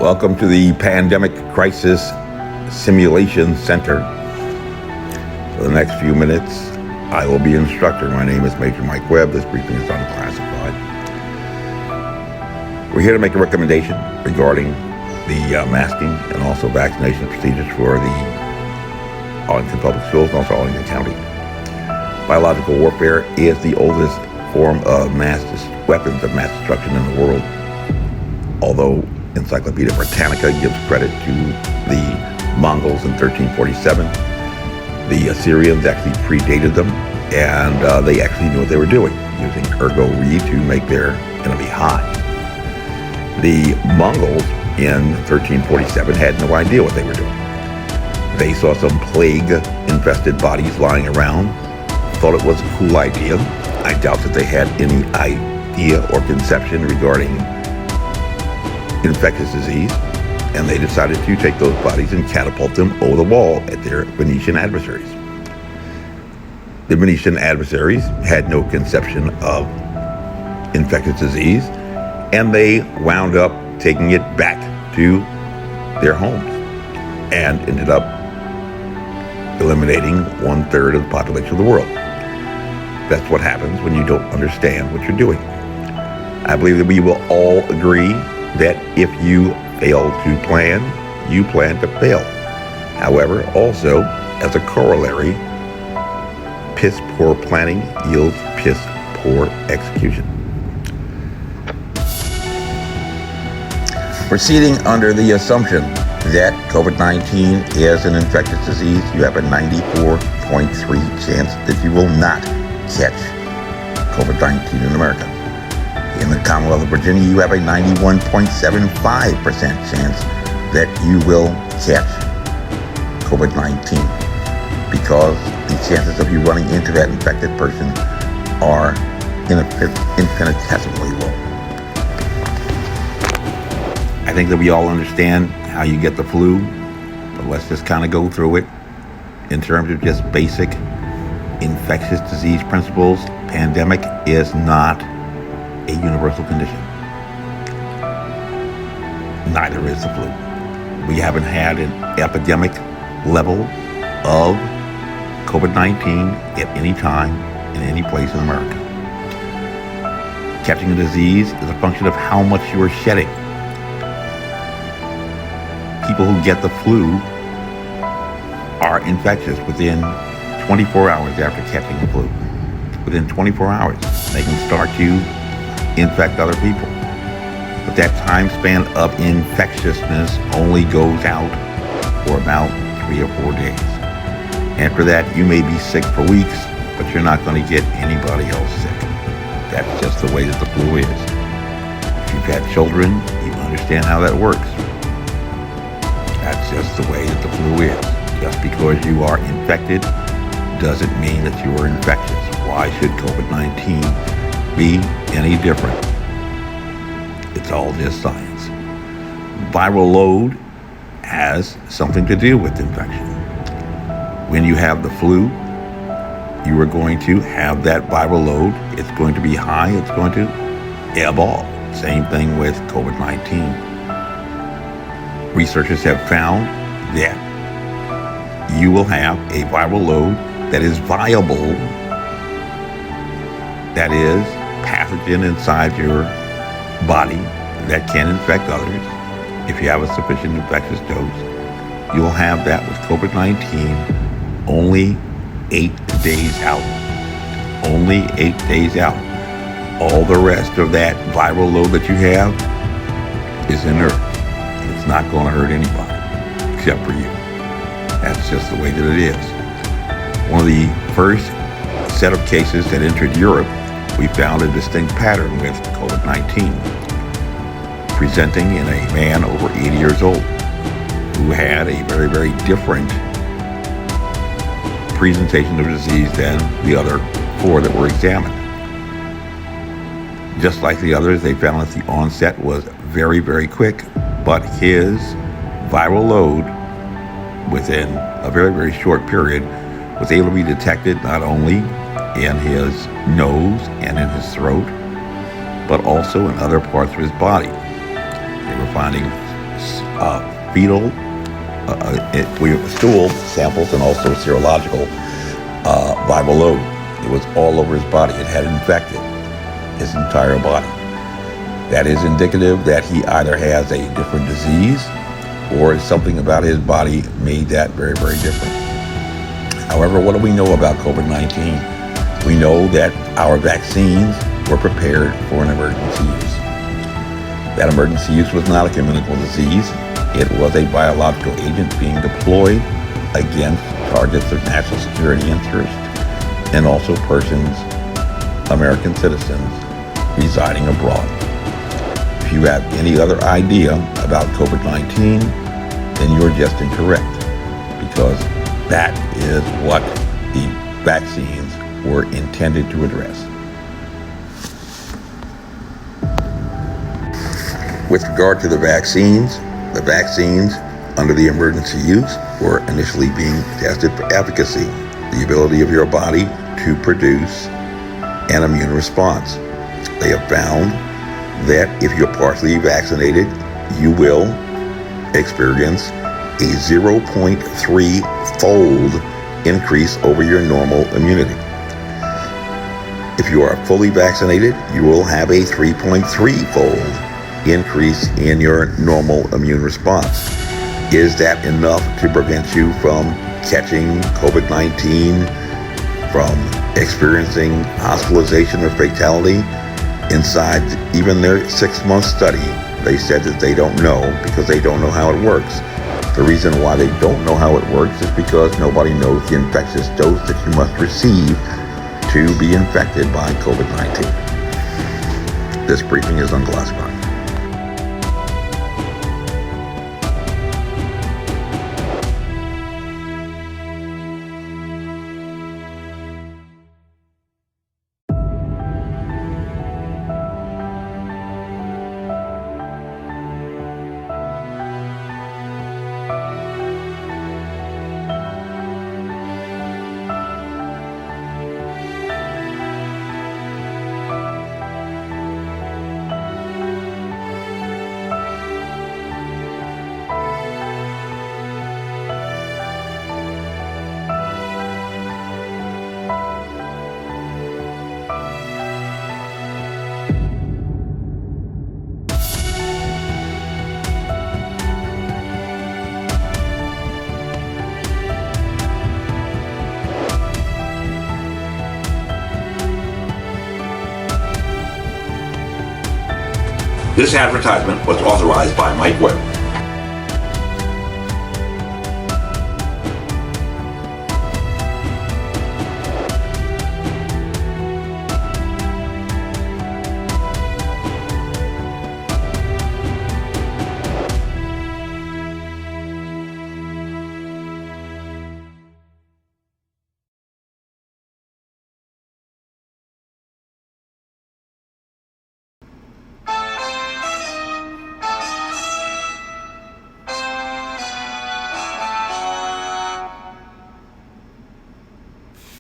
Welcome to the Pandemic Crisis Simulation Center. For the next few minutes, I will be instructor. My name is Major Mike Webb. This briefing is unclassified. We're here to make a recommendation regarding the masking and also vaccination procedures for the Arlington Public Schools and also Arlington County. Biological warfare is the oldest form of weapons of mass destruction in the world. Although Encyclopedia Britannica gives credit to the Mongols in 1347, the Assyrians actually predated them, and they actually knew what they were doing, using ergo re to make their enemy high. The Mongols in 1347 had no idea what they were doing. They saw some plague-infested bodies lying around, thought it was a cool idea. I doubt that they had any idea or conception regarding infectious disease, and they decided to take those bodies and catapult them over the wall at their Venetian adversaries. The Venetian adversaries had no conception of infectious disease, and they wound up taking it back to their homes and ended up eliminating 1/3 of the population of the world. That's what happens when you don't understand what you're doing. I believe that we will all agree that if you fail to plan, you plan to fail. However, also, as a corollary, piss poor planning yields piss poor execution. Proceeding under the assumption that COVID-19 is an infectious disease, you have a 94.3% chance that you will not catch COVID-19 in America. In the Commonwealth of Virginia, you have a 91.75% chance that you will catch COVID-19 because the chances of you running into that infected person are infinitesimally low. I think that we all understand how you get the flu, but let's just kind of go through it in terms of just basic infectious disease principles. Pandemic is not a universal condition. Neither is the flu. We haven't had an epidemic level of COVID-19 at any time in any place in America. Catching a disease is a function of how much you are shedding. People who get the flu are infectious within 24 hours after catching the flu. Within 24 hours, they can start to infect other people. But that time span of infectiousness only goes out for about 3 or 4 days. After that, you may be sick for weeks, but you're not going to get anybody else sick. That's just the way that the flu is. If you've had children, you understand how that works. That's just the way that the flu is. Just because you are infected doesn't mean that you are infectious. Why should COVID-19 be any different? It's all just science. Viral load has something to do with infection. When you have the flu, you are going to have that viral load. It's going to be high. It's going to ebb off. Same thing with COVID-19. Researchers have found that you will have a viral load that is viable, that is pathogen inside your body that can infect others. If you have a sufficient infectious dose, you will have that with COVID-19 only 8 days out. Only 8 days out. All the rest of that viral load that you have is inert. It's not going to hurt anybody except for you. That's just the way that it is. One of the first set of cases that entered Europe, we found a distinct pattern with COVID-19, presenting in a man over 80 years old who had a very, very different presentation of disease than the other 4 that were examined. Just like the others, they found that the onset was very, very quick, but his viral load within a very, very short period was able to be detected not only in his nose and in his throat, but also in other parts of his body. They were finding fetal, stool samples, and also serological viral load. It was all over his body. It had infected his entire body. That is indicative that he either has a different disease or something about his body made that very, very different. However, what do we know about COVID-19? We know that our vaccines were prepared for an emergency use. That emergency use was not a communicable disease. It was a biological agent being deployed against targets of national security interest and also persons, American citizens, residing abroad. If you have any other idea about COVID-19, then you're just incorrect, because that is what the vaccines were intended to address. With regard to the vaccines under the emergency use were initially being tested for efficacy, the ability of your body to produce an immune response. They have found that if you're partially vaccinated, you will experience a 0.3-fold increase over your normal immunity. If you are fully vaccinated, you will have a 3.3-fold increase in your normal immune response. Is that enough to prevent you from catching COVID-19, from experiencing hospitalization or fatality? Inside even their 6-month study, they said that they don't know, because they don't know how it works. The reason why they don't know how it works is because nobody knows the infectious dose that you must receive to be infected by COVID-19. This briefing is unclassified. This advertisement was authorized by Mike Webb.